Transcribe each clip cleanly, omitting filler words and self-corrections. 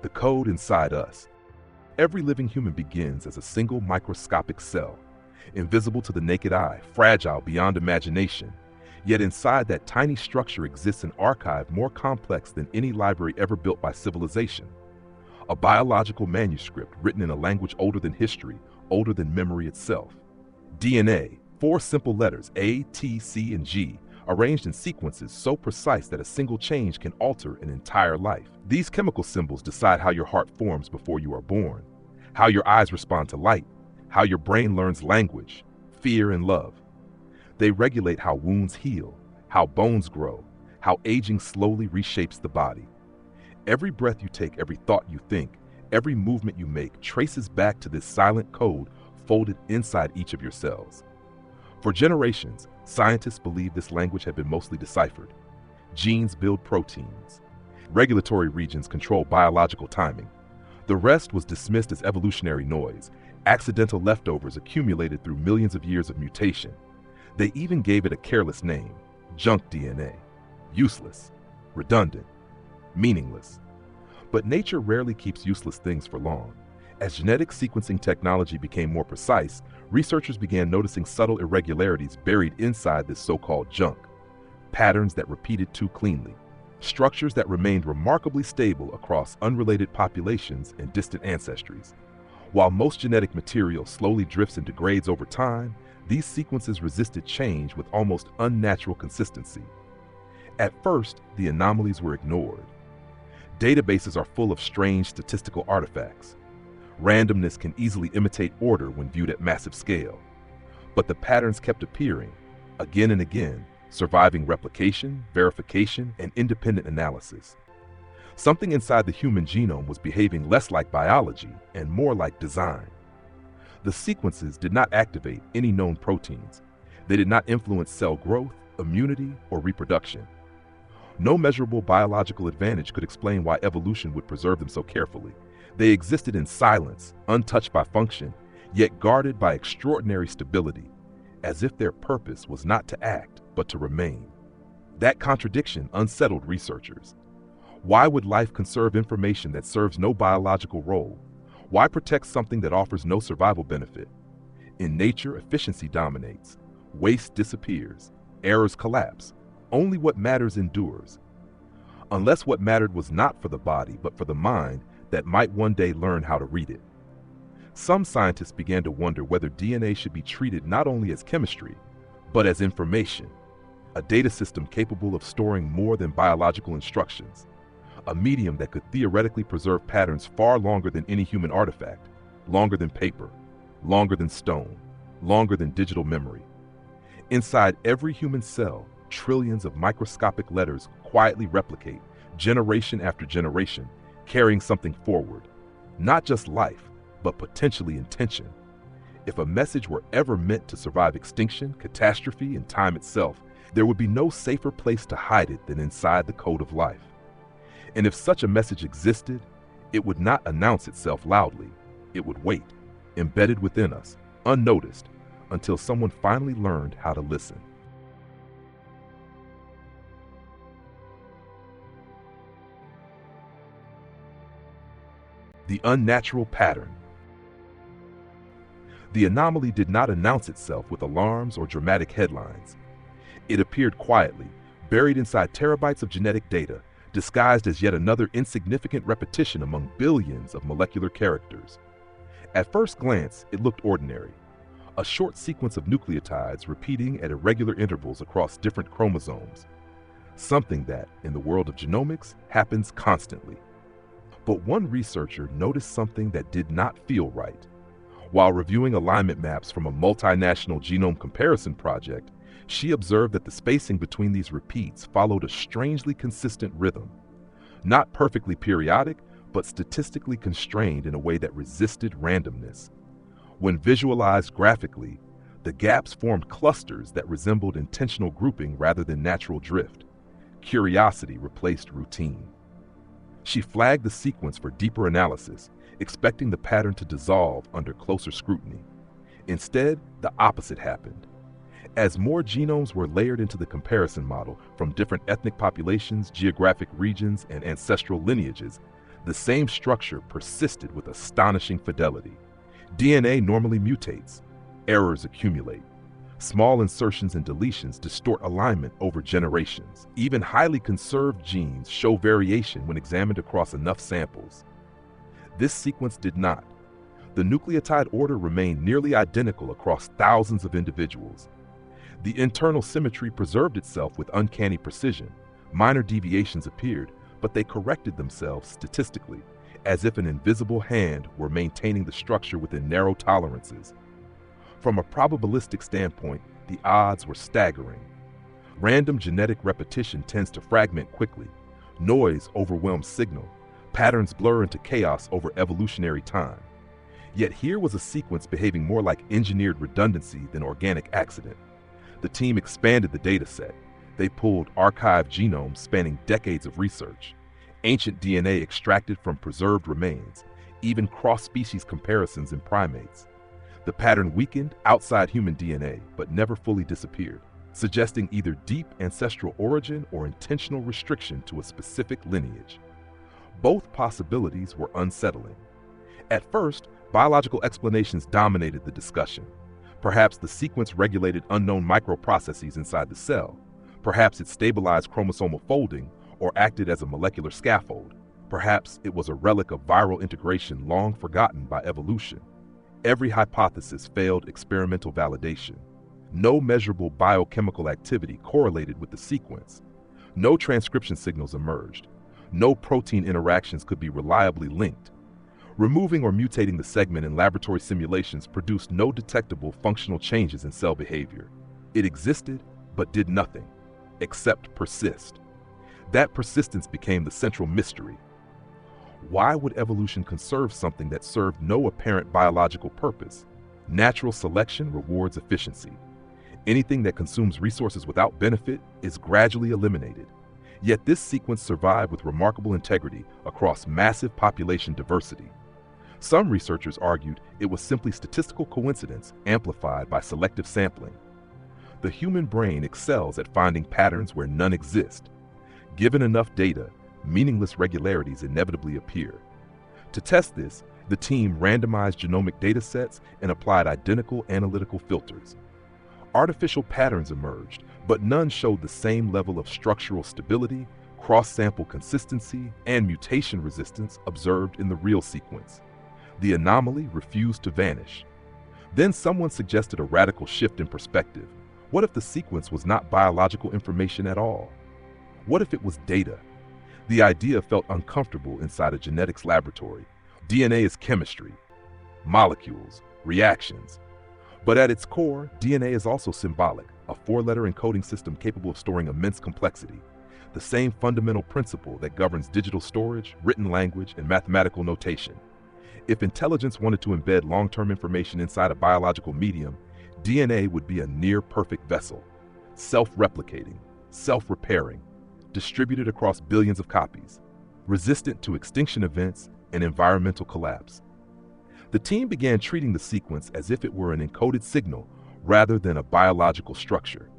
the code inside us. Every living human begins as a single microscopic cell, invisible to the naked eye, fragile beyond imagination. Yet inside that tiny structure exists an archive more complex than any library ever built by civilization. A biological manuscript written in a language older than history, older than memory itself. DNA, 4 simple letters, A, T, C, and G, arranged in sequences so precise that a single change can alter an entire life. These chemical symbols decide how your heart forms before you are born, how your eyes respond to light, how your brain learns language, fear, and love. They regulate how wounds heal, how bones grow, how aging slowly reshapes the body. Every breath you take, every thought you think, every movement you make traces back to this silent code folded inside each of your cells. For generations, scientists believed this language had been mostly deciphered. Genes build proteins. Regulatory regions control biological timing. The rest was dismissed as evolutionary noise, accidental leftovers accumulated through millions of years of mutation. They even gave it a careless name, junk DNA. Useless, redundant, meaningless. But nature rarely keeps useless things for long. As genetic sequencing technology became more precise, researchers began noticing subtle irregularities buried inside this so-called junk. Patterns that repeated too cleanly. Structures that remained remarkably stable across unrelated populations and distant ancestries. While most genetic material slowly drifts and degrades over time, these sequences resisted change with almost unnatural consistency. At first, the anomalies were ignored. Databases are full of strange statistical artifacts. Randomness can easily imitate order when viewed at massive scale. But the patterns kept appearing, again and again, surviving replication, verification, and independent analysis. Something inside the human genome was behaving less like biology and more like design. The sequences did not activate any known proteins. They did not influence cell growth, immunity, or reproduction. No measurable biological advantage could explain why evolution would preserve them so carefully. They existed in silence, untouched by function, yet guarded by extraordinary stability, as if their purpose was not to act, but to remain. That contradiction unsettled researchers. Why would life conserve information that serves no biological role? Why protect something that offers no survival benefit? In nature, efficiency dominates. Waste disappears. Errors collapse. Only what matters endures. Unless what mattered was not for the body, but for the mind that might one day learn how to read it. Some scientists began to wonder whether DNA should be treated not only as chemistry, but as information, a data system capable of storing more than biological instructions, a medium that could theoretically preserve patterns far longer than any human artifact, longer than paper, longer than stone, longer than digital memory. Inside every human cell, trillions of microscopic letters quietly replicate, generation after generation, carrying something forward, not just life, but potentially intention. If a message were ever meant to survive extinction, catastrophe, and time itself, there would be no safer place to hide it than inside the code of life. And if such a message existed, it would not announce itself loudly. It would wait, embedded within us, unnoticed, until someone finally learned how to listen. The unnatural pattern. The anomaly did not announce itself with alarms or dramatic headlines. It appeared quietly, buried inside terabytes of genetic data, disguised as yet another insignificant repetition among billions of molecular characters. At first glance, it looked ordinary. A short sequence of nucleotides repeating at irregular intervals across different chromosomes. Something that, in the world of genomics, happens constantly. But one researcher noticed something that did not feel right. While reviewing alignment maps from a multinational genome comparison project, she observed that the spacing between these repeats followed a strangely consistent rhythm. Not perfectly periodic, but statistically constrained in a way that resisted randomness. When visualized graphically, the gaps formed clusters that resembled intentional grouping rather than natural drift. Curiosity replaced routine. She flagged the sequence for deeper analysis, expecting the pattern to dissolve under closer scrutiny. Instead, the opposite happened. As more genomes were layered into the comparison model from different ethnic populations, geographic regions, and ancestral lineages, The same structure persisted with astonishing fidelity. DNA normally mutates. Errors accumulate. Small insertions and deletions distort alignment over generations. Even highly conserved genes show variation when examined across enough samples. This sequence did not. The nucleotide order remained nearly identical across thousands of individuals. The internal symmetry preserved itself with uncanny precision. Minor deviations appeared, but they corrected themselves statistically, as if an invisible hand were maintaining the structure within narrow tolerances. From a probabilistic standpoint, the odds were staggering. Random genetic repetition tends to fragment quickly. Noise overwhelms signal. Patterns blur into chaos over evolutionary time. Yet here was a sequence behaving more like engineered redundancy than organic accident. The team expanded the dataset. They pulled archived genomes spanning decades of research, ancient DNA extracted from preserved remains, even cross-species comparisons in primates. The pattern weakened outside human DNA, but never fully disappeared, suggesting either deep ancestral origin or intentional restriction to a specific lineage. Both possibilities were unsettling. At first, biological explanations dominated the discussion. Perhaps the sequence regulated unknown microprocesses inside the cell. Perhaps it stabilized chromosomal folding or acted as a molecular scaffold. Perhaps it was a relic of viral integration long forgotten by evolution. Every hypothesis failed experimental validation. No measurable biochemical activity correlated with the sequence. No transcription signals emerged. No protein interactions could be reliably linked. Removing or mutating the segment in laboratory simulations produced no detectable functional changes in cell behavior. It existed, but did nothing, except persist. That persistence became the central mystery. Why would evolution conserve something that served no apparent biological purpose? Natural selection rewards efficiency. Anything that consumes resources without benefit is gradually eliminated. Yet this sequence survived with remarkable integrity across massive population diversity. Some researchers argued it was simply statistical coincidence amplified by selective sampling. The human brain excels at finding patterns where none exist. Given enough data, meaningless regularities inevitably appear. To test this, the team randomized genomic datasets and applied identical analytical filters. Artificial patterns emerged, but none showed the same level of structural stability, cross-sample consistency, and mutation resistance observed in the real sequence. The anomaly refused to vanish. Then someone suggested a radical shift in perspective. What if the sequence was not biological information at all? What if it was data? The idea felt uncomfortable inside a genetics laboratory. DNA is chemistry, molecules, reactions. But at its core, DNA is also symbolic, a four-letter encoding system capable of storing immense complexity. The same fundamental principle that governs digital storage, written language, and mathematical notation. If intelligence wanted to embed long-term information inside a biological medium, DNA would be a near-perfect vessel, self-replicating, self-repairing, distributed across billions of copies, resistant to extinction events and environmental collapse. The team began treating the sequence as if it were an encoded signal rather than a biological structure.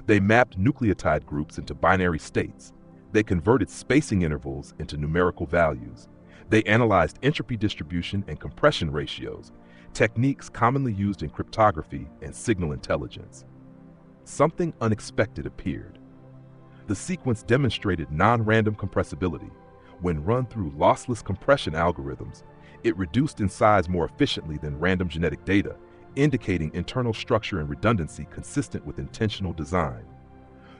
They mapped nucleotide groups into binary states. They converted spacing intervals into numerical values. They analyzed entropy distribution and compression ratios, techniques commonly used in cryptography and signal intelligence. Something unexpected appeared. The sequence demonstrated non-random compressibility. When run through lossless compression algorithms, it reduced in size more efficiently than random genetic data, indicating internal structure and redundancy consistent with intentional design.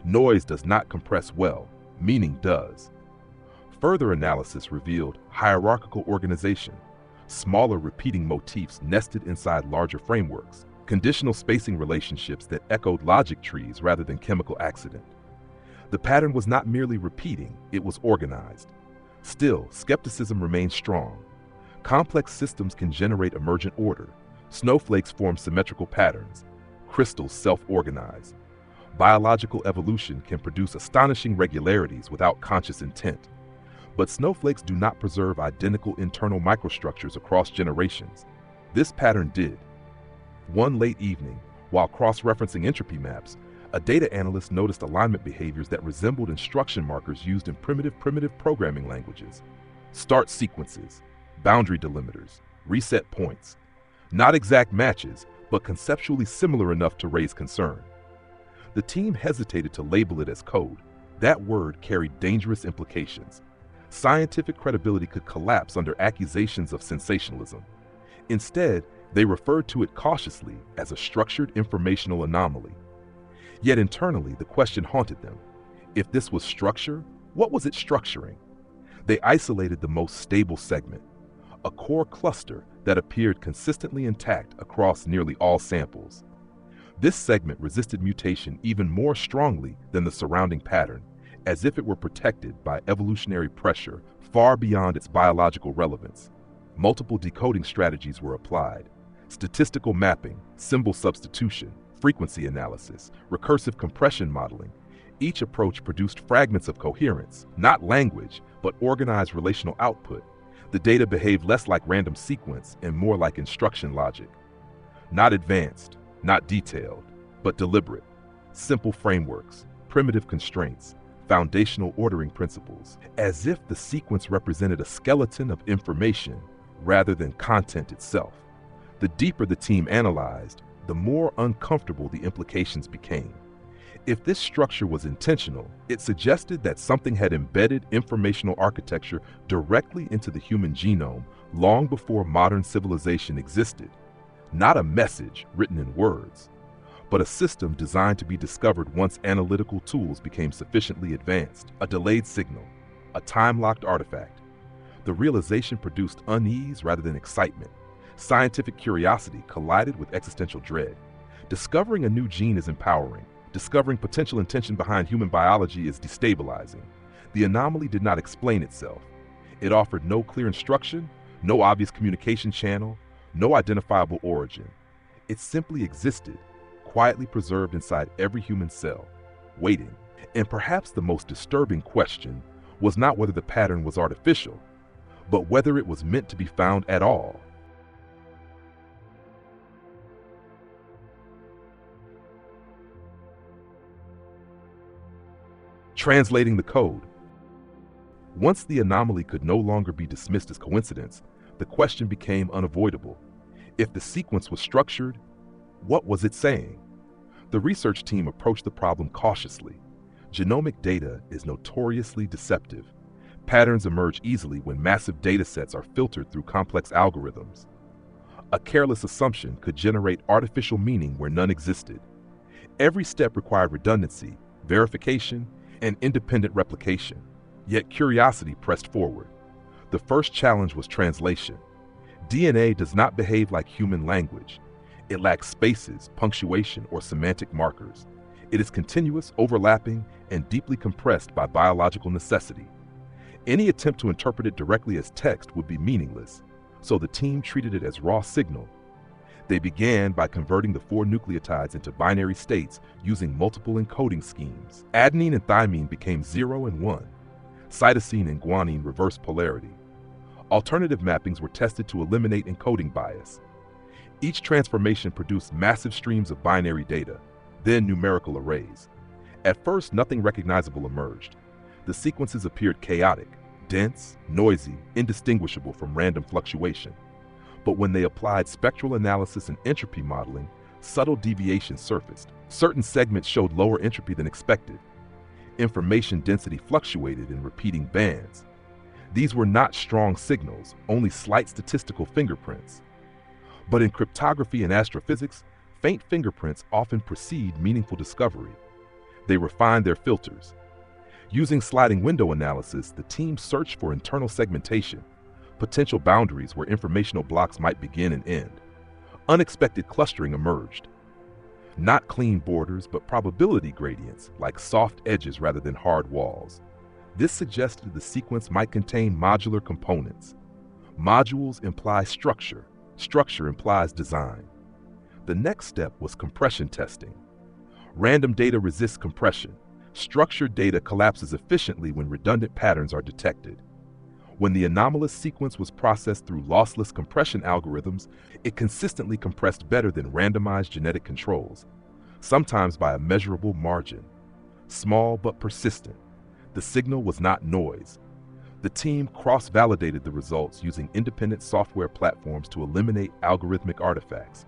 Noise does not compress well, meaning does. Further analysis revealed hierarchical organization, smaller repeating motifs nested inside larger frameworks, conditional spacing relationships that echoed logic trees rather than chemical accident. The pattern was not merely repeating, it was organized. Still, skepticism remained strong. Complex systems can generate emergent order. Snowflakes form symmetrical patterns. Crystals self-organize. Biological evolution can produce astonishing regularities without conscious intent. But snowflakes do not preserve identical internal microstructures across generations. This pattern did. One late evening, while cross-referencing entropy maps, a data analyst noticed alignment behaviors that resembled instruction markers used in primitive programming languages. Start sequences, boundary delimiters, reset points. Not exact matches, but conceptually similar enough to raise concern. The team hesitated to label it as code. That word carried dangerous implications. Scientific credibility could collapse under accusations of sensationalism. Instead, they referred to it cautiously as a structured informational anomaly. Yet internally, the question haunted them. If this was structure, what was it structuring? They isolated the most stable segment, a core cluster that appeared consistently intact across nearly all samples. This segment resisted mutation even more strongly than the surrounding pattern, as if it were protected by evolutionary pressure far beyond its biological relevance. Multiple decoding strategies were applied: statistical mapping, symbol substitution, frequency analysis, recursive compression modeling. Each approach produced fragments of coherence, not language, but organized relational output. The data behaved less like random sequence and more like instruction logic. Not advanced, not detailed, but deliberate. Simple frameworks, primitive constraints, foundational ordering principles, as if the sequence represented a skeleton of information rather than content itself. The deeper the team analyzed, the more uncomfortable the implications became. If this structure was intentional, it suggested that something had embedded informational architecture directly into the human genome long before modern civilization existed. Not a message written in words, but a system designed to be discovered once analytical tools became sufficiently advanced. A delayed signal, a time-locked artifact. The realization produced unease rather than excitement. Scientific curiosity collided with existential dread. Discovering a new gene is empowering. Discovering potential intention behind human biology is destabilizing. The anomaly did not explain itself. It offered no clear instruction, no obvious communication channel, no identifiable origin. It simply existed, quietly preserved inside every human cell, waiting. And perhaps the most disturbing question was not whether the pattern was artificial, but whether it was meant to be found at all. Translating the code. Once the anomaly could no longer be dismissed as coincidence, the question became unavoidable. If the sequence was structured, what was it saying? The research team approached the problem cautiously. Genomic data is notoriously deceptive. Patterns emerge easily when massive data sets are filtered through complex algorithms. A careless assumption could generate artificial meaning where none existed. Every step required redundancy, verification, and independent replication. Yet curiosity pressed forward. The first challenge was translation. DNA does not behave like human language. It lacks spaces, punctuation, or semantic markers. It is continuous, overlapping, and deeply compressed by biological necessity. Any attempt to interpret it directly as text would be meaningless, so the team treated it as raw signal. They began by converting the 4 nucleotides into binary states using multiple encoding schemes. Adenine and thymine became 0 and 1. Cytosine and guanine reversed polarity. Alternative mappings were tested to eliminate encoding bias. Each transformation produced massive streams of binary data, then numerical arrays. At first, nothing recognizable emerged. The sequences appeared chaotic, dense, noisy, indistinguishable from random fluctuation. But when they applied spectral analysis and entropy modeling, subtle deviations surfaced. Certain segments showed lower entropy than expected. Information density fluctuated in repeating bands. These were not strong signals, only slight statistical fingerprints. But in cryptography and astrophysics, faint fingerprints often precede meaningful discovery. They refined their filters. Using sliding window analysis, the team searched for internal segmentation, potential boundaries where informational blocks might begin and end. Unexpected clustering emerged. Not clean borders, but probability gradients, like soft edges rather than hard walls. This suggested the sequence might contain modular components. Modules imply structure. Structure implies design. The next step was compression testing. Random data resists compression. Structured data collapses efficiently when redundant patterns are detected. When the anomalous sequence was processed through lossless compression algorithms, it consistently compressed better than randomized genetic controls, sometimes by a measurable margin. Small but persistent. The signal was not noise. The team cross-validated the results using independent software platforms to eliminate algorithmic artifacts.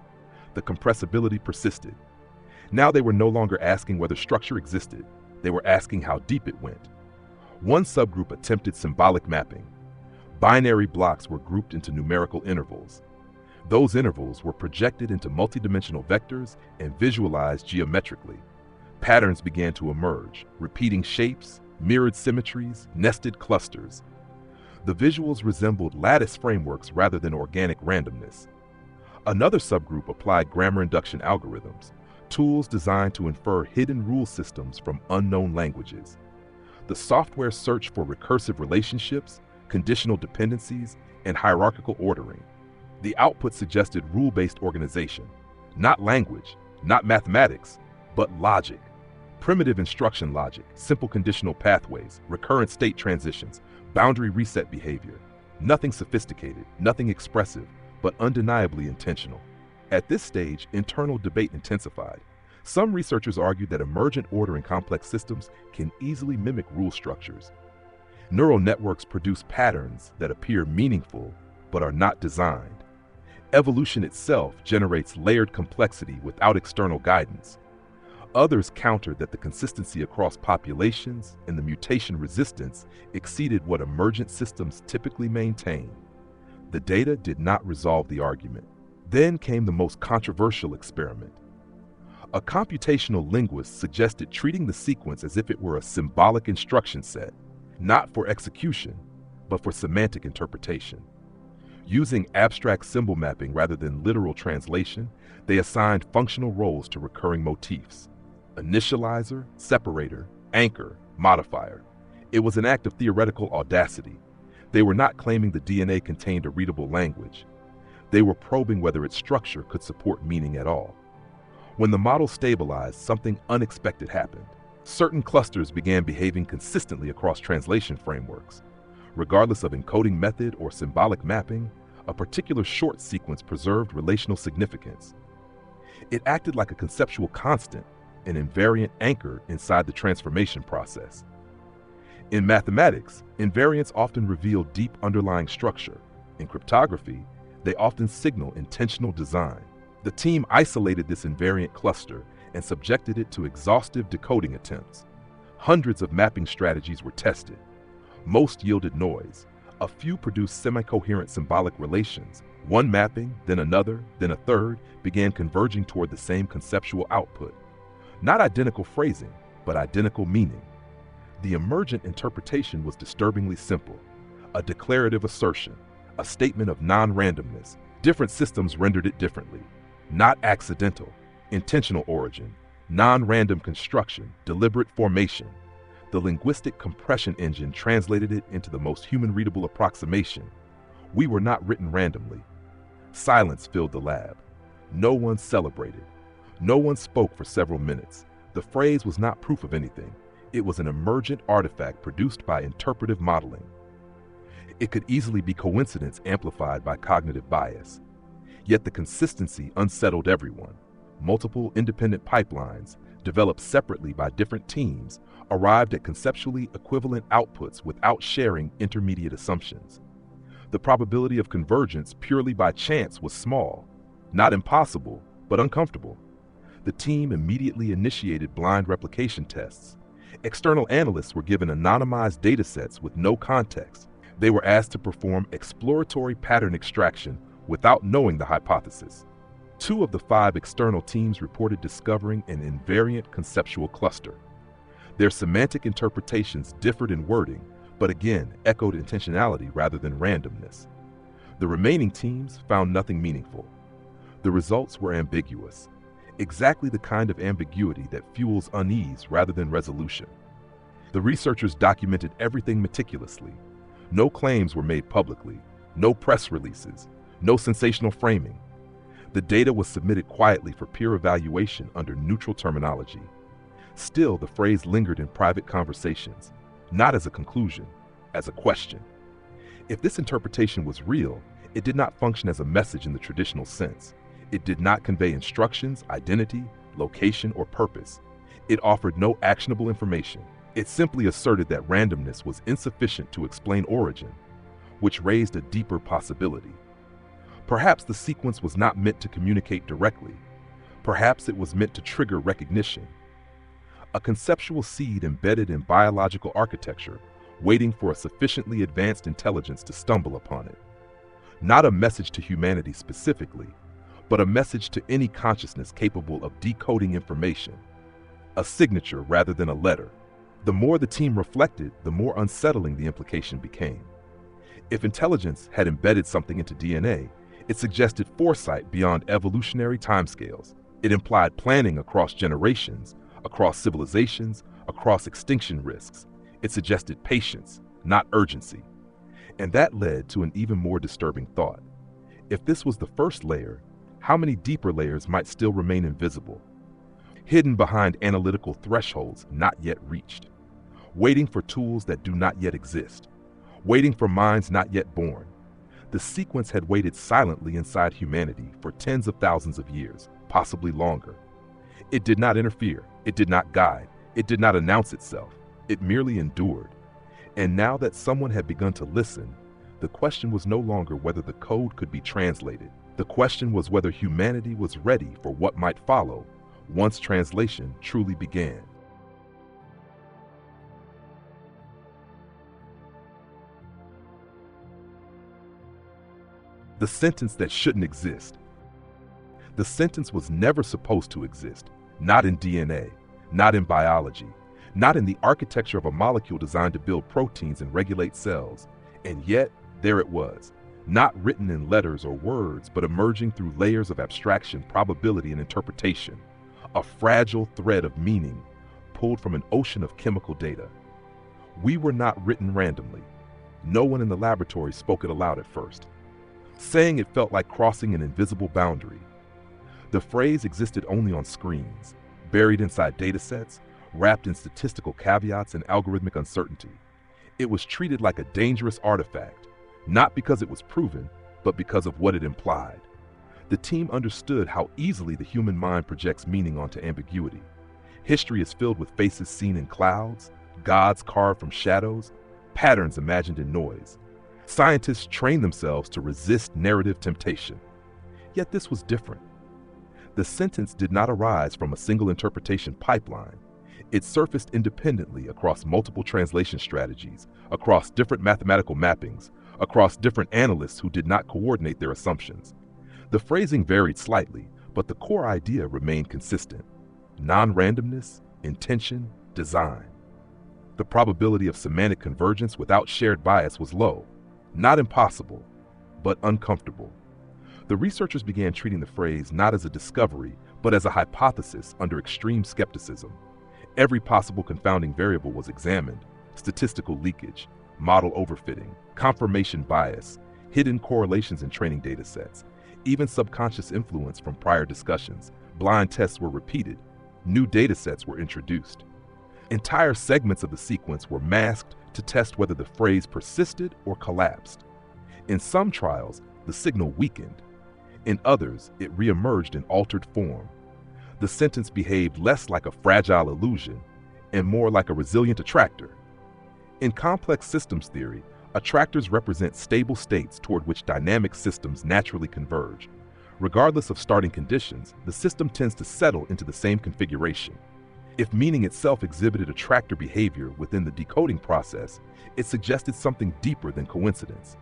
The compressibility persisted. Now they were no longer asking whether structure existed, they were asking how deep it went. One subgroup attempted symbolic mapping. Binary blocks were grouped into numerical intervals. Those intervals were projected into multidimensional vectors and visualized geometrically. Patterns began to emerge, repeating shapes, mirrored symmetries, nested clusters. The visuals resembled lattice frameworks rather than organic randomness. Another subgroup applied grammar induction algorithms, tools designed to infer hidden rule systems from unknown languages. The software searched for recursive relationships, conditional dependencies, and hierarchical ordering. The output suggested rule-based organization, not language, not mathematics, but logic. Primitive instruction logic, simple conditional pathways, recurrent state transitions, boundary reset behavior. Nothing sophisticated, nothing expressive, but undeniably intentional. At this stage, internal debate intensified. Some researchers argued that emergent order in complex systems can easily mimic rule structures. Neural networks produce patterns that appear meaningful, but are not designed. Evolution itself generates layered complexity without external guidance. Others countered that the consistency across populations and the mutation resistance exceeded what emergent systems typically maintain. The data did not resolve the argument. Then came the most controversial experiment. A computational linguist suggested treating the sequence as if it were a symbolic instruction set, not for execution, but for semantic interpretation. Using abstract symbol mapping rather than literal translation, they assigned functional roles to recurring motifs: initializer, separator, anchor, modifier. It was an act of theoretical audacity. They were not claiming the DNA contained a readable language. They were probing whether its structure could support meaning at all. When the model stabilized, something unexpected happened. Certain clusters began behaving consistently across translation frameworks. Regardless of encoding method or symbolic mapping, a particular short sequence preserved relational significance. It acted like a conceptual constant, an invariant anchor inside the transformation process. In mathematics, invariants often reveal deep underlying structure. In cryptography, they often signal intentional design. The team isolated this invariant cluster and subjected it to exhaustive decoding attempts. Hundreds of mapping strategies were tested. Most yielded noise. A few produced semi-coherent symbolic relations. One mapping, then another, then a third, began converging toward the same conceptual output. Not identical phrasing, but identical meaning. The emergent interpretation was disturbingly simple. A declarative assertion, a statement of non-randomness. Different systems rendered it differently. Not accidental, intentional origin, non-random construction, deliberate formation. The linguistic compression engine translated it into the most human-readable approximation. We were not written randomly. Silence filled the lab. No one celebrated. No one spoke for several minutes. The phrase was not proof of anything. It was an emergent artifact produced by interpretive modeling. It could easily be coincidence amplified by cognitive bias. Yet the consistency unsettled everyone. Multiple independent pipelines, developed separately by different teams, arrived at conceptually equivalent outputs without sharing intermediate assumptions. The probability of convergence purely by chance was small, not impossible, but uncomfortable. The team immediately initiated blind replication tests. External analysts were given anonymized datasets with no context. They were asked to perform exploratory pattern extraction without knowing the hypothesis. 2 of the 5 external teams reported discovering an invariant conceptual cluster. Their semantic interpretations differed in wording, but again echoed intentionality rather than randomness. The remaining teams found nothing meaningful. The results were ambiguous, exactly the kind of ambiguity that fuels unease rather than resolution. The researchers documented everything meticulously. No claims were made publicly, no press releases, no sensational framing. The data was submitted quietly for peer evaluation under neutral terminology. Still, the phrase lingered in private conversations, not as a conclusion, as a question. If this interpretation was real, it did not function as a message in the traditional sense. It did not convey instructions, identity, location, or purpose. It offered no actionable information, It simply asserted that randomness was insufficient to explain origin, which raised a deeper possibility. Perhaps the sequence was not meant to communicate directly. Perhaps it was meant to trigger recognition. A conceptual seed embedded in biological architecture, waiting for a sufficiently advanced intelligence to stumble upon it. Not a message to humanity specifically, but a message to any consciousness capable of decoding information. A signature rather than a letter. The more the team reflected, the more unsettling the implication became. If intelligence had embedded something into DNA, it suggested foresight beyond evolutionary timescales. It implied planning across generations, across civilizations, across extinction risks. It suggested patience, not urgency. And that led to an even more disturbing thought. If this was the first layer, how many deeper layers might still remain invisible, hidden behind analytical thresholds not yet reached, waiting for tools that do not yet exist, waiting for minds not yet born? The sequence had waited silently inside humanity for tens of thousands of years, possibly longer. It did not interfere, it did not guide, it did not announce itself, it merely endured. And now that someone had begun to listen, the question was no longer whether the code could be translated. The question was whether humanity was ready for what might follow once translation truly began. The sentence that shouldn't exist. The sentence was never supposed to exist, not in DNA, not in biology, not in the architecture of a molecule designed to build proteins and regulate cells. And yet, there it was, not written in letters or words, but emerging through layers of abstraction, probability, and interpretation. A fragile thread of meaning pulled from an ocean of chemical data. We were not written randomly. No one in the laboratory spoke it aloud at first. Saying it felt like crossing an invisible boundary. The phrase existed only on screens, buried inside datasets, wrapped in statistical caveats and algorithmic uncertainty. It was treated like a dangerous artifact, not because it was proven, but because of what it implied. The team understood how easily the human mind projects meaning onto ambiguity. History is filled with faces seen in clouds, gods carved from shadows, patterns imagined in noise. Scientists train themselves to resist narrative temptation. Yet this was different. The sentence did not arise from a single interpretation pipeline. It surfaced independently across multiple translation strategies, across different mathematical mappings, across different analysts who did not coordinate their assumptions. The phrasing varied slightly, but the core idea remained consistent. Non-randomness, intention, design. The probability of semantic convergence without shared bias was low. Not impossible, but uncomfortable. The researchers began treating the phrase not as a discovery, but as a hypothesis under extreme skepticism. Every possible confounding variable was examined: statistical leakage, model overfitting, confirmation bias, hidden correlations in training datasets, even subconscious influence from prior discussions. Blind tests were repeated. New datasets were introduced. Entire segments of the sequence were masked to test whether the phrase persisted or collapsed. In some trials, the signal weakened. In others, it reemerged in altered form. The sentence behaved less like a fragile illusion and more like a resilient attractor. In complex systems theory, attractors represent stable states toward which dynamic systems naturally converge. Regardless of starting conditions, the system tends to settle into the same configuration. If meaning itself exhibited attractor behavior within the decoding process, it suggested something deeper than coincidence.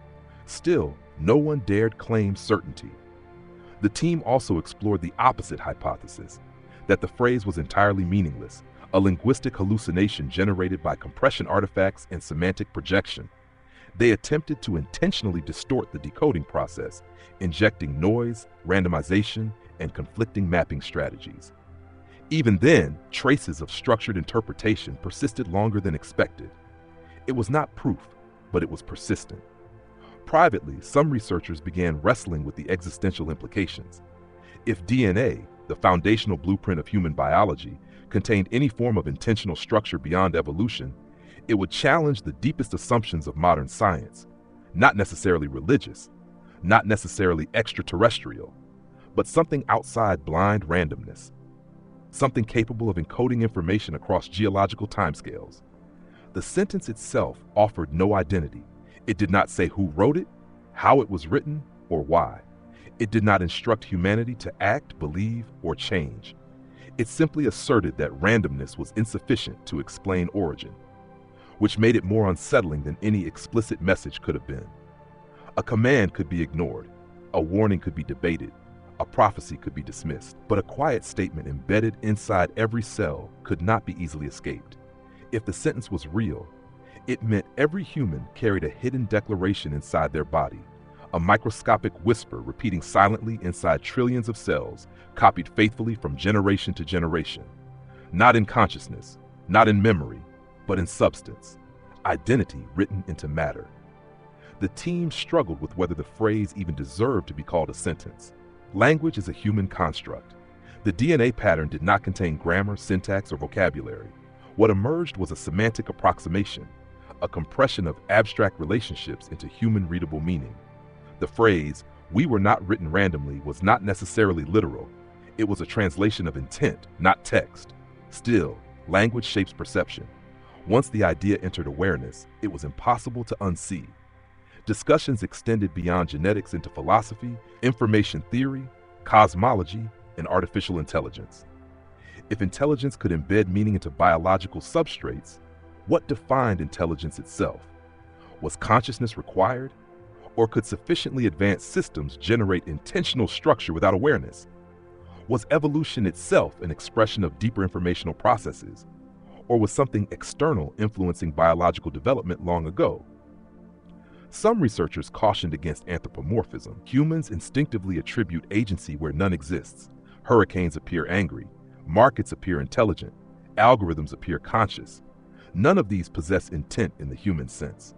Still, no one dared claim certainty. The team also explored the opposite hypothesis, that the phrase was entirely meaningless, a linguistic hallucination generated by compression artifacts and semantic projection. They attempted to intentionally distort the decoding process, injecting noise, randomization, and conflicting mapping strategies. Even then, traces of structured interpretation persisted longer than expected. It was not proof, but it was persistent. Privately, some researchers began wrestling with the existential implications. If DNA, the foundational blueprint of human biology, contained any form of intentional structure beyond evolution, it would challenge the deepest assumptions of modern science, not necessarily religious, not necessarily extraterrestrial, but something outside blind randomness, something capable of encoding information across geological timescales, The sentence itself offered no identity. It did not say who wrote it, how it was written, or why. It did not instruct humanity to act, believe, or change. It simply asserted that randomness was insufficient to explain origin, which made it more unsettling than any explicit message could have been. A command could be ignored, a warning could be debated, a prophecy could be dismissed, but a quiet statement embedded inside every cell could not be easily escaped. If the sentence was real, it meant every human carried a hidden declaration inside their body, a microscopic whisper repeating silently inside trillions of cells, copied faithfully from generation to generation. Not in consciousness, not in memory, but in substance. Identity written into matter. The team struggled with whether the phrase even deserved to be called a sentence. Language is a human construct. The DNA pattern did not contain grammar, syntax, or vocabulary. What emerged was a semantic approximation, a compression of abstract relationships into human-readable meaning. The phrase, "we were not written randomly," was not necessarily literal. It was a translation of intent, not text. Still, language shapes perception. Once the idea entered awareness, it was impossible to unsee. Discussions extended beyond genetics into philosophy, information theory, cosmology, and artificial intelligence. If intelligence could embed meaning into biological substrates, what defined intelligence itself? Was consciousness required? Or could sufficiently advanced systems generate intentional structure without awareness? Was evolution itself an expression of deeper informational processes? Or was something external influencing biological development long ago? Some researchers cautioned against anthropomorphism. Humans instinctively attribute agency where none exists. Hurricanes appear angry. Markets appear intelligent. Algorithms appear conscious. None of these possess intent in the human sense.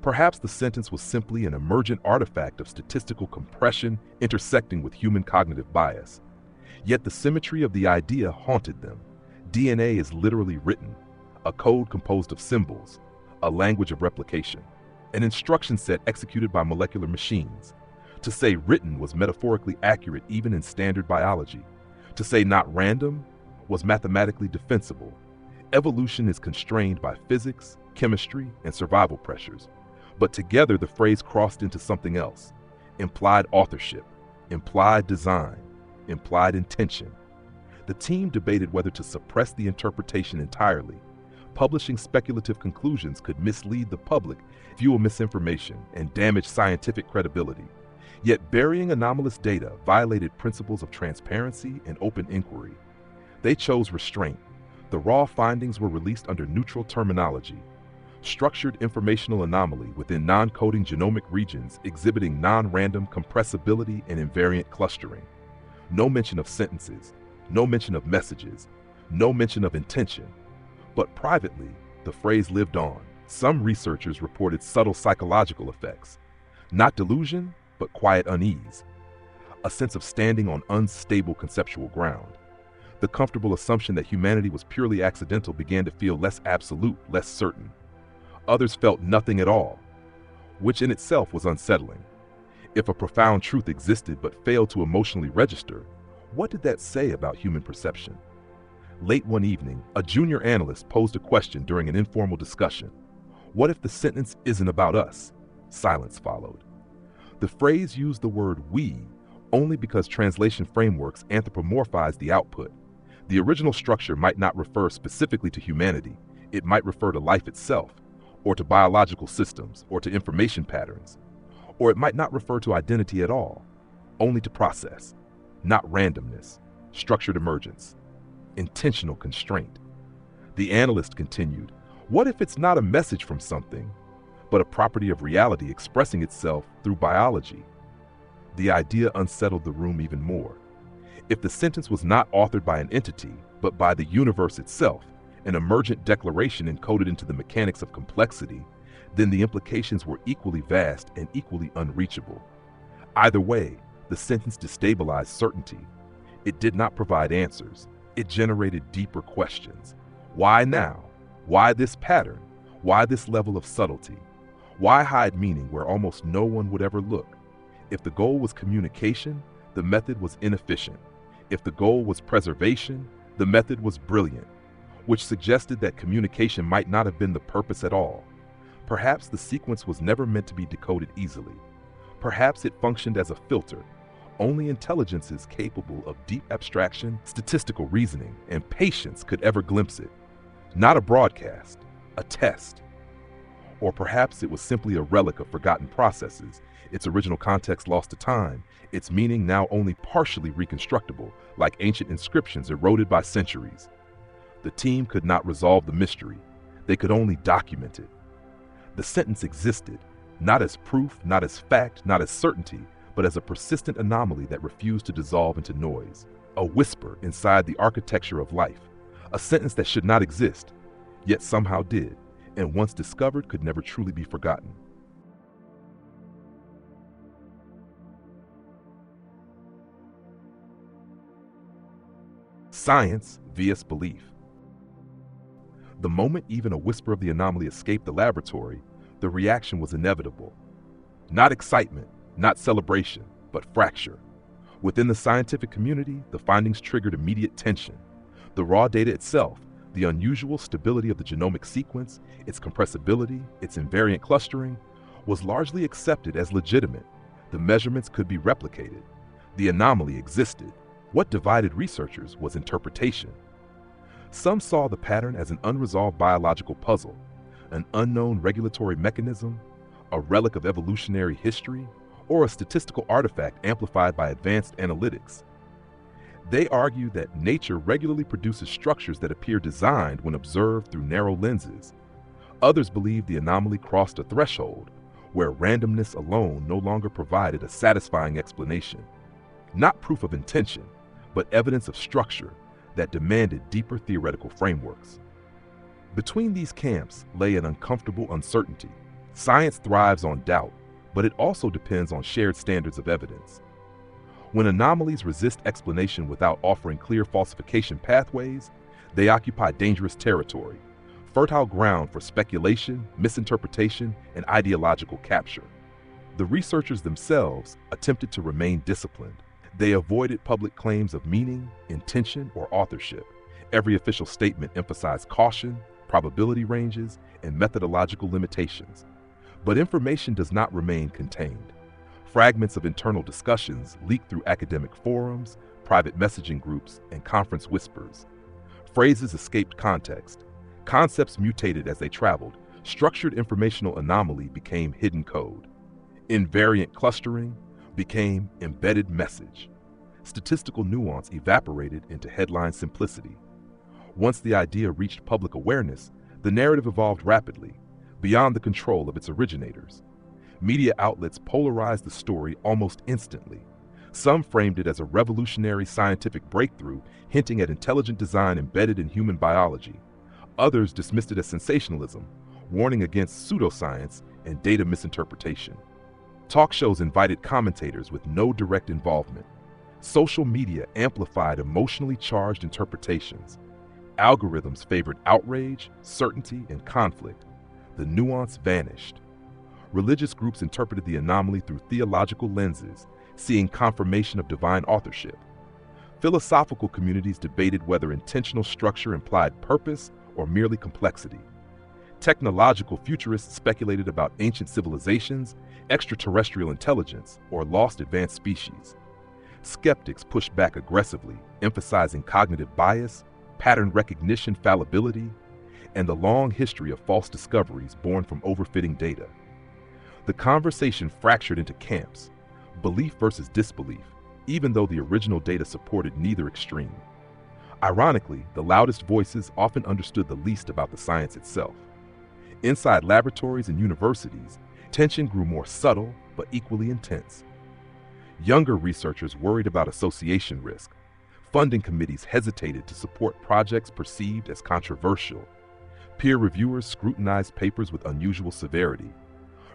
Perhaps the sentence was simply an emergent artifact of statistical compression intersecting with human cognitive bias. Yet the symmetry of the idea haunted them. DNA is literally written, a code composed of symbols, a language of replication, an instruction set executed by molecular machines. To say written was metaphorically accurate even in standard biology. To say not random was mathematically defensible. Evolution is constrained by physics, chemistry, and survival pressures. But together the phrase crossed into something else. Implied authorship, implied design, implied intention. The team debated whether to suppress the interpretation entirely. Publishing speculative conclusions could mislead the public, fuel misinformation, and damage scientific credibility. Yet burying anomalous data violated principles of transparency and open inquiry. They chose restraint. The raw findings were released under neutral terminology. Structured informational anomaly within non-coding genomic regions exhibiting non-random compressibility and invariant clustering. No mention of sentences, no mention of messages, no mention of intention. But privately, the phrase lived on. Some researchers reported subtle psychological effects. Not delusion, but quiet unease. A sense of standing on unstable conceptual ground. The comfortable assumption that humanity was purely accidental began to feel less absolute, less certain. Others felt nothing at all, which in itself was unsettling. If a profound truth existed but failed to emotionally register, what did that say about human perception? Late one evening, a junior analyst posed a question during an informal discussion. What if the sentence isn't about us? Silence followed. The phrase used the word "we" only because translation frameworks anthropomorphize the output. The original structure might not refer specifically to humanity. It might refer to life itself, or to biological systems, or to information patterns. Or it might not refer to identity at all, only to process, not randomness, structured emergence, intentional constraint. The analyst continued, what if it's not a message from something, but a property of reality expressing itself through biology? The idea unsettled the room even more. If the sentence was not authored by an entity, but by the universe itself, an emergent declaration encoded into the mechanics of complexity, then the implications were equally vast and equally unreachable. Either way, the sentence destabilized certainty. It did not provide answers. It generated deeper questions. Why now? Why this pattern? Why this level of subtlety? Why hide meaning where almost no one would ever look? If the goal was communication, the method was inefficient. If the goal was preservation, the method was brilliant. which suggested that communication might not have been the purpose at all. Perhaps the sequence was never meant to be decoded easily. Perhaps it functioned as a filter. Only intelligences capable of deep abstraction, statistical reasoning, and patience could ever glimpse it. Not a broadcast, a test. Or perhaps it was simply a relic of forgotten processes, its original context lost to time, its meaning now only partially reconstructible, like ancient inscriptions eroded by centuries. The team could not resolve the mystery. They could only document it. The sentence existed, not as proof, not as fact, not as certainty, but as a persistent anomaly that refused to dissolve into noise. A whisper inside the architecture of life. A sentence that should not exist, yet somehow did, and once discovered could never truly be forgotten. Science vs. belief. The moment even a whisper of the anomaly escaped the laboratory, the reaction was inevitable. Not excitement, not celebration, but fracture. Within the scientific community, the findings triggered immediate tension. The raw data itself, the unusual stability of the genomic sequence, its compressibility, its invariant clustering, was largely accepted as legitimate. The measurements could be replicated. The anomaly existed. What divided researchers was interpretation. Some saw the pattern as an unresolved biological puzzle, an unknown regulatory mechanism, a relic of evolutionary history, or a statistical artifact amplified by advanced analytics. They argued that nature regularly produces structures that appear designed when observed through narrow lenses. Others believed the anomaly crossed a threshold where randomness alone no longer provided a satisfying explanation. Not proof of intention, but evidence of structure that demanded deeper theoretical frameworks. Between these camps lay an uncomfortable uncertainty. Science thrives on doubt, but it also depends on shared standards of evidence. When anomalies resist explanation without offering clear falsification pathways, they occupy dangerous territory, fertile ground for speculation, misinterpretation, and ideological capture. The researchers themselves attempted to remain disciplined. They avoided public claims of meaning, intention, or authorship. Every official statement emphasized caution, probability ranges, and methodological limitations. But information does not remain contained. Fragments of internal discussions leaked through academic forums, private messaging groups, and conference whispers. Phrases escaped context. Concepts mutated as they traveled. Structured informational anomaly became hidden code. Invariant clustering became embedded message. Statistical nuance evaporated into headline simplicity. Once the idea reached public awareness, the narrative evolved rapidly, beyond the control of its originators. Media outlets polarized the story almost instantly. Some framed it as a revolutionary scientific breakthrough, hinting at intelligent design embedded in human biology. Others dismissed it as sensationalism, warning against pseudoscience and data misinterpretation. Talk shows invited commentators with no direct involvement. Social media amplified emotionally charged interpretations. Algorithms favored outrage, certainty, and conflict. The nuance vanished. Religious groups interpreted the anomaly through theological lenses, seeing confirmation of divine authorship. Philosophical communities debated whether intentional structure implied purpose or merely complexity. Technological futurists speculated about ancient civilizations, extraterrestrial intelligence, or lost advanced species. Skeptics pushed back aggressively, emphasizing cognitive bias, pattern recognition fallibility, and the long history of false discoveries born from overfitting data. The conversation fractured into camps, belief versus disbelief, even though the original data supported neither extreme. Ironically, the loudest voices often understood the least about the science itself. Inside laboratories and universities, tension grew more subtle but equally intense. Younger researchers worried about association risk. Funding committees hesitated to support projects perceived as controversial. Peer reviewers scrutinized papers with unusual severity.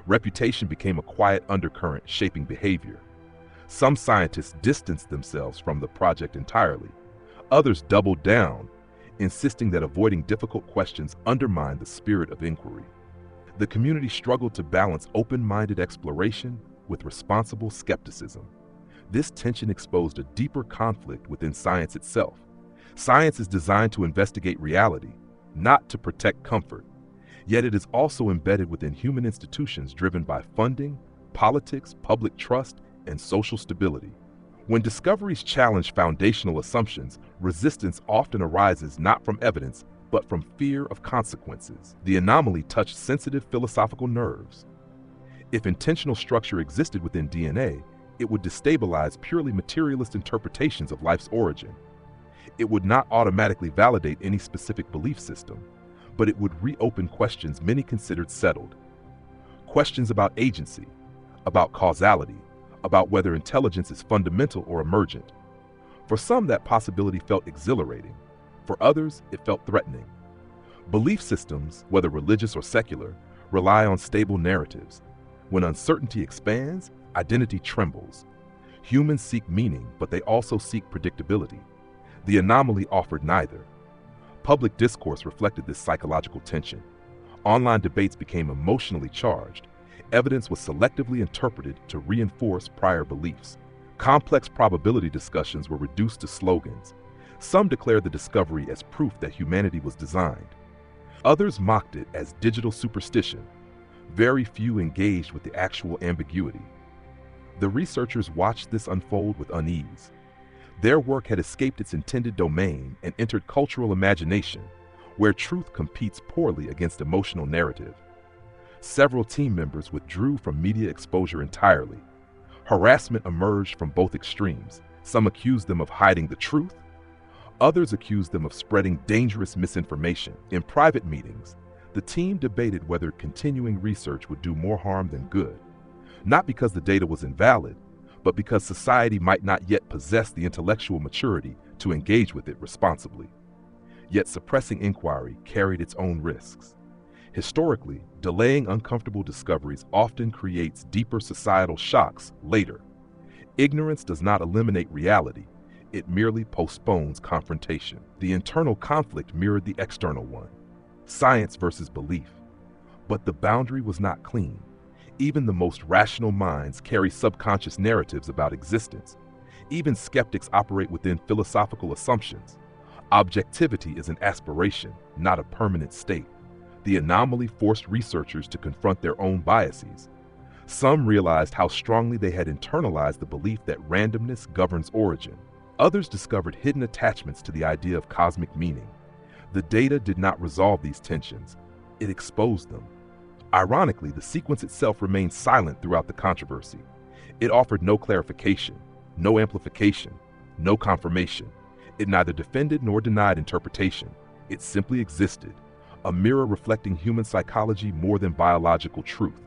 Reputation became a quiet undercurrent shaping behavior. Some scientists distanced themselves from the project entirely. Others doubled down, insisting that avoiding difficult questions undermined the spirit of inquiry. The community struggled to balance open-minded exploration with responsible skepticism. This tension exposed a deeper conflict within science itself. Science is designed to investigate reality, not to protect comfort. Yet it is also embedded within human institutions driven by funding, politics, public trust, and social stability. When discoveries challenge foundational assumptions, resistance often arises not from evidence, but from fear of consequences. The anomaly touched sensitive philosophical nerves. If intentional structure existed within DNA, it would destabilize purely materialist interpretations of life's origin. It would not automatically validate any specific belief system, but it would reopen questions many considered settled. Questions about agency, about causality, about whether intelligence is fundamental or emergent. For some, that possibility felt exhilarating. For others, it felt threatening. Belief systems, whether religious or secular, rely on stable narratives. When uncertainty expands, identity trembles. Humans seek meaning, but they also seek predictability. The anomaly offered neither. Public discourse reflected this psychological tension. Online debates became emotionally charged. Evidence was selectively interpreted to reinforce prior beliefs. Complex probability discussions were reduced to slogans. Some declared the discovery as proof that humanity was designed. Others mocked it as digital superstition. Very few engaged with the actual ambiguity. The researchers watched this unfold with unease. Their work had escaped its intended domain and entered cultural imagination, where truth competes poorly against emotional narrative. Several team members withdrew from media exposure entirely. Harassment emerged from both extremes. Some accused them of hiding the truth. Others accused them of spreading dangerous misinformation. In private meetings, the team debated whether continuing research would do more harm than good, not because the data was invalid, but because society might not yet possess the intellectual maturity to engage with it responsibly. Yet suppressing inquiry carried its own risks. Historically, delaying uncomfortable discoveries often creates deeper societal shocks later. Ignorance does not eliminate reality, it merely postpones confrontation. The internal conflict mirrored the external one, science versus belief. But the boundary was not clean. Even the most rational minds carry subconscious narratives about existence. Even skeptics operate within philosophical assumptions. Objectivity is an aspiration, not a permanent state. The anomaly forced researchers to confront their own biases. Some realized how strongly they had internalized the belief that randomness governs origin. Others discovered hidden attachments to the idea of cosmic meaning. The data did not resolve these tensions, it exposed them. Ironically, the sequence itself remained silent throughout the controversy. It offered no clarification, no amplification, no confirmation. It neither defended nor denied interpretation. It simply existed, a mirror reflecting human psychology more than biological truth.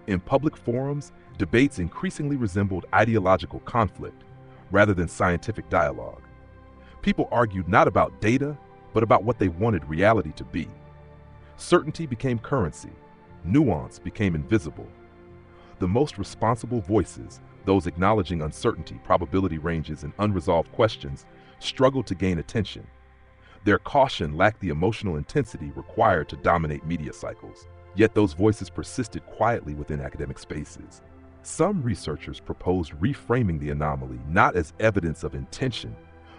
In public forums, debates increasingly resembled ideological conflict rather than scientific dialogue. People argued not about data, but about what they wanted reality to be. Certainty became currency. Nuance became invisible. The most responsible voices, those acknowledging uncertainty, probability ranges, and unresolved questions, struggled to gain attention. Their caution lacked the emotional intensity required to dominate media cycles. Yet those voices persisted quietly within academic spaces. Some researchers proposed reframing the anomaly not as evidence of intention,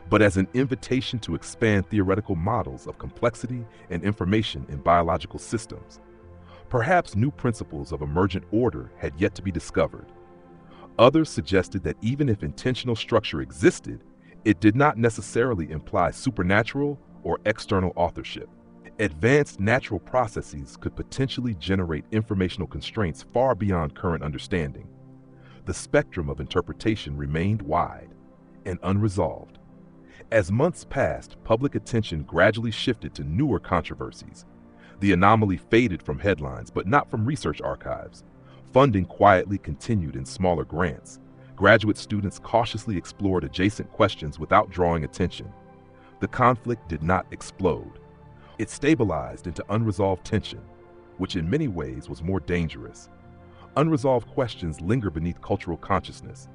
but as an invitation to expand theoretical models of complexity and information in biological systems. Perhaps new principles of emergent order had yet to be discovered. Others suggested that even if intentional structure existed, it did not necessarily imply supernatural or external authorship. Advanced natural processes could potentially generate informational constraints far beyond current understanding. The spectrum of interpretation remained wide and unresolved. As months passed, public attention gradually shifted to newer controversies. The anomaly faded from headlines, but not from research archives. Funding quietly continued in smaller grants. Graduate students cautiously explored adjacent questions without drawing attention. The conflict did not explode. It stabilized into unresolved tension, which in many ways was more dangerous. Unresolved questions linger beneath cultural consciousness.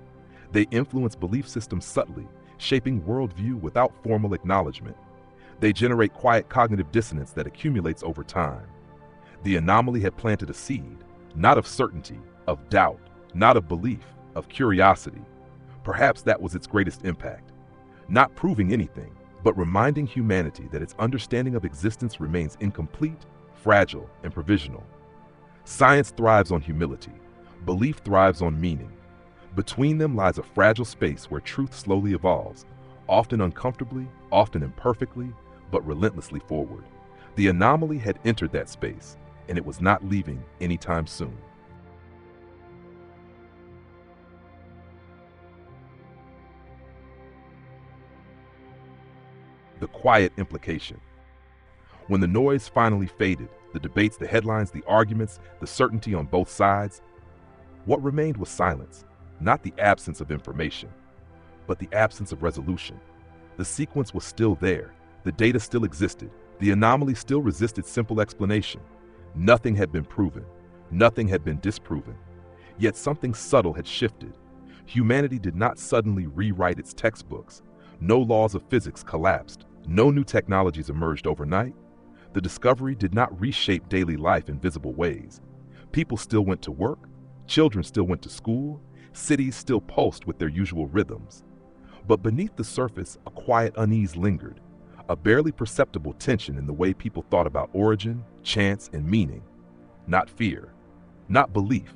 They influence belief systems subtly, shaping worldview without formal acknowledgement. They generate quiet cognitive dissonance that accumulates over time. The anomaly had planted a seed, not of certainty, of doubt, not of belief, of curiosity. Perhaps that was its greatest impact. Not proving anything, but reminding humanity that its understanding of existence remains incomplete, fragile, and provisional. Science thrives on humility. Belief thrives on meaning. Between them lies a fragile space where truth slowly evolves, often uncomfortably, often imperfectly, but relentlessly forward. The anomaly had entered that space, and it was not leaving anytime soon. The quiet implication. When the noise finally faded, the debates, the headlines, the arguments, the certainty on both sides, what remained was silence, not the absence of information, but the absence of resolution. The sequence was still there, the data still existed, the anomaly still resisted simple explanation. Nothing had been proven, nothing had been disproven, yet something subtle had shifted. Humanity did not suddenly rewrite its textbooks. No laws of physics collapsed, no new technologies emerged overnight. The discovery did not reshape daily life in visible ways. People still went to work, children still went to school, cities still pulsed with their usual rhythms. But beneath the surface, a quiet unease lingered, a barely perceptible tension in the way people thought about origin, chance, and meaning. Not fear, not belief,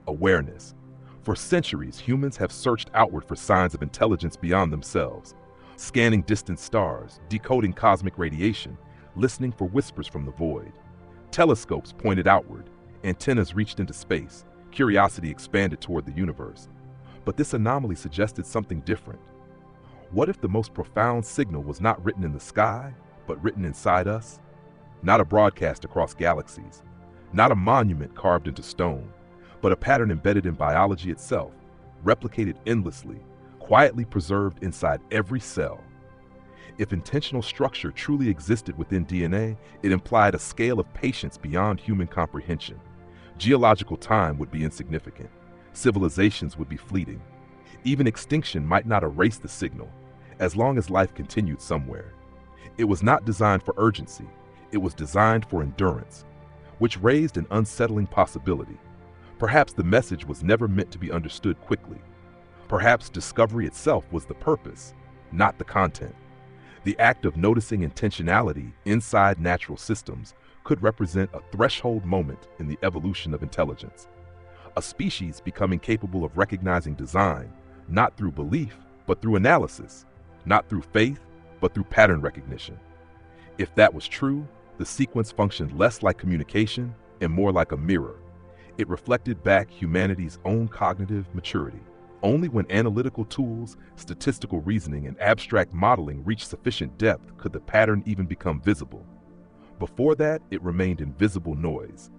awareness. For centuries, humans have searched outward for signs of intelligence beyond themselves, scanning distant stars, decoding cosmic radiation, listening for whispers from the void. Telescopes pointed outward, antennas reached into space, curiosity expanded toward the universe. But this anomaly suggested something different. What if the most profound signal was not written in the sky, but written inside us? Not a broadcast across galaxies, not a monument carved into stone, but a pattern embedded in biology itself, replicated endlessly, quietly preserved inside every cell. If intentional structure truly existed within DNA, it implied a scale of patience beyond human comprehension. Geological time would be insignificant. Civilizations would be fleeting. Even extinction might not erase the signal, as long as life continued somewhere. It was not designed for urgency. It was designed for endurance, which raised an unsettling possibility. Perhaps the message was never meant to be understood quickly. Perhaps discovery itself was the purpose, not the content. The act of noticing intentionality inside natural systems could represent a threshold moment in the evolution of intelligence. A species becoming capable of recognizing design, not through belief, but through analysis, not through faith, but through pattern recognition. If that was true, the sequence functioned less like communication and more like a mirror. It reflected back humanity's own cognitive maturity. Only when analytical tools, statistical reasoning, and abstract modeling reached sufficient depth could the pattern even become visible. Before that, it remained invisible noise.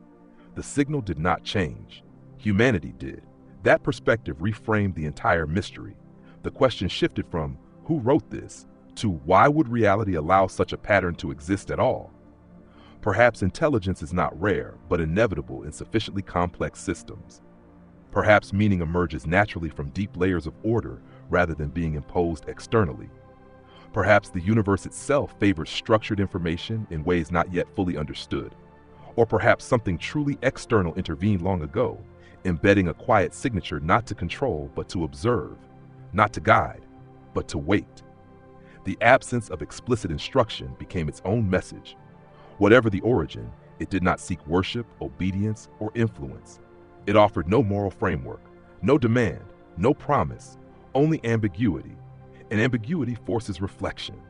The signal did not change. Humanity did. That perspective reframed the entire mystery. The question shifted from who wrote this to why would reality allow such a pattern to exist at all? Perhaps intelligence is not rare, but inevitable in sufficiently complex systems. Perhaps meaning emerges naturally from deep layers of order rather than being imposed externally. Perhaps the universe itself favors structured information in ways not yet fully understood. Or perhaps something truly external intervened long ago, embedding a quiet signature not to control but to observe, not to guide, but to wait. The absence of explicit instruction became its own message. Whatever the origin, it did not seek worship, obedience, or influence. It offered no moral framework, no demand, no promise, only ambiguity. And ambiguity forces reflection.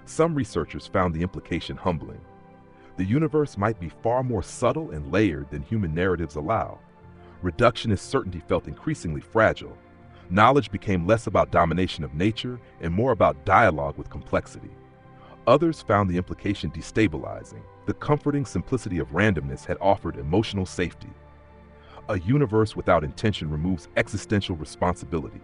Some researchers found the implication humbling. The universe might be far more subtle and layered than human narratives allow. Reductionist certainty felt increasingly fragile. Knowledge became less about domination of nature and more about dialogue with complexity. Others found the implication destabilizing. The comforting simplicity of randomness had offered emotional safety. A universe without intention removes existential responsibility.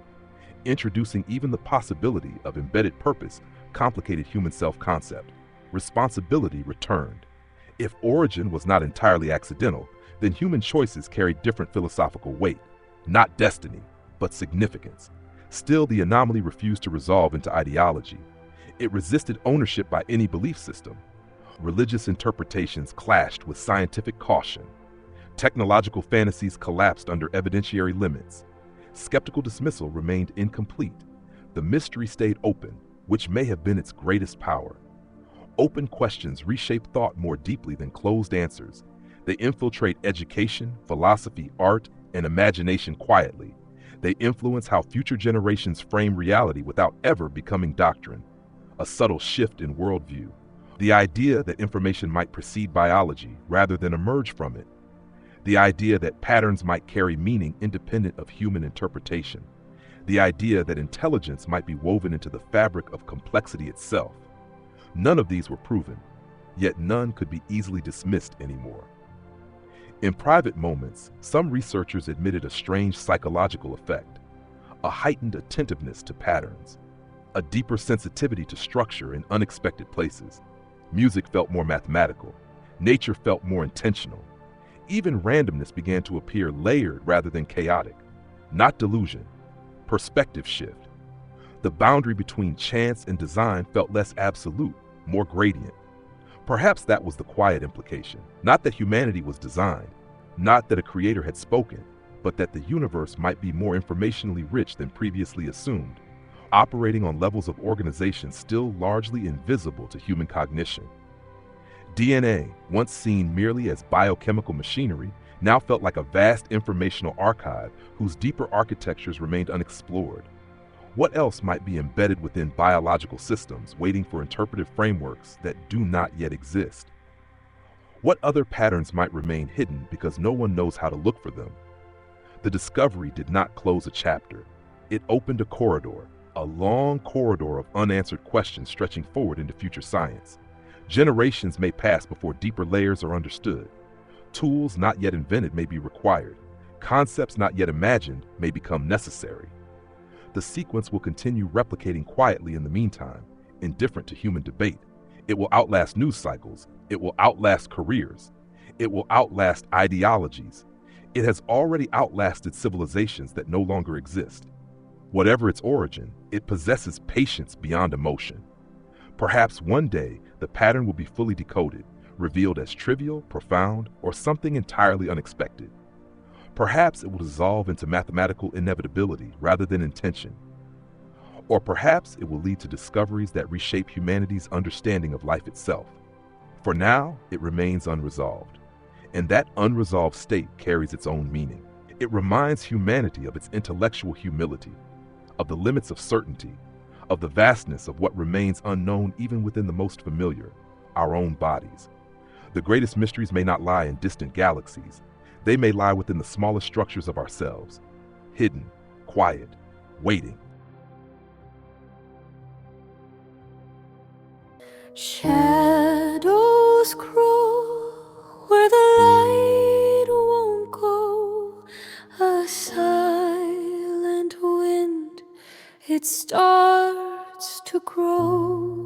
Introducing even the possibility of embedded purpose complicated human self-concept. Responsibility returned. If origin was not entirely accidental, then human choices carried different philosophical weight. Not destiny, but significance. Still, the anomaly refused to resolve into ideology. It resisted ownership by any belief system. Religious interpretations clashed with scientific caution. Technological fantasies collapsed under evidentiary limits. Skeptical dismissal remained incomplete. The mystery stayed open, which may have been its greatest power. Open questions reshape thought more deeply than closed answers. They infiltrate education, philosophy, art, and imagination quietly. They influence how future generations frame reality without ever becoming doctrine. A subtle shift in worldview. The idea that information might precede biology rather than emerge from it. The idea that patterns might carry meaning independent of human interpretation. The idea that intelligence might be woven into the fabric of complexity itself. None of these were proven, yet none could be easily dismissed anymore. In private moments, some researchers admitted a strange psychological effect, a heightened attentiveness to patterns, a deeper sensitivity to structure in unexpected places. Music felt more mathematical, nature felt more intentional. Even randomness began to appear layered rather than chaotic. Not delusion, perspective shift. The boundary between chance and design felt less absolute, more gradient. Perhaps that was the quiet implication. Not that humanity was designed, not that a creator had spoken, but that the universe might be more informationally rich than previously assumed, operating on levels of organization still largely invisible to human cognition. DNA, once seen merely as biochemical machinery, now felt like a vast informational archive whose deeper architectures remained unexplored. What else might be embedded within biological systems, waiting for interpretive frameworks that do not yet exist? What other patterns might remain hidden because no one knows how to look for them? The discovery did not close a chapter. It opened a corridor, a long corridor of unanswered questions stretching forward into future science. Generations may pass before deeper layers are understood. Tools not yet invented may be required. Concepts not yet imagined may become necessary. The sequence will continue replicating quietly in the meantime, indifferent to human debate. It will outlast news cycles. It will outlast careers. It will outlast ideologies. It has already outlasted civilizations that no longer exist. Whatever its origin, it possesses patience beyond emotion. Perhaps one day, the pattern will be fully decoded, revealed as trivial, profound, or something entirely unexpected. Perhaps it will dissolve into mathematical inevitability rather than intention. Or perhaps it will lead to discoveries that reshape humanity's understanding of life itself. For now, it remains unresolved. And that unresolved state carries its own meaning. It reminds humanity of its intellectual humility, of the limits of certainty, of the vastness of what remains unknown even within the most familiar, our own bodies. The greatest mysteries may not lie in distant galaxies. They may lie within the smallest structures of ourselves, hidden, quiet, waiting. Shadows crawl where the light won't go. A silent wind, it starts to grow.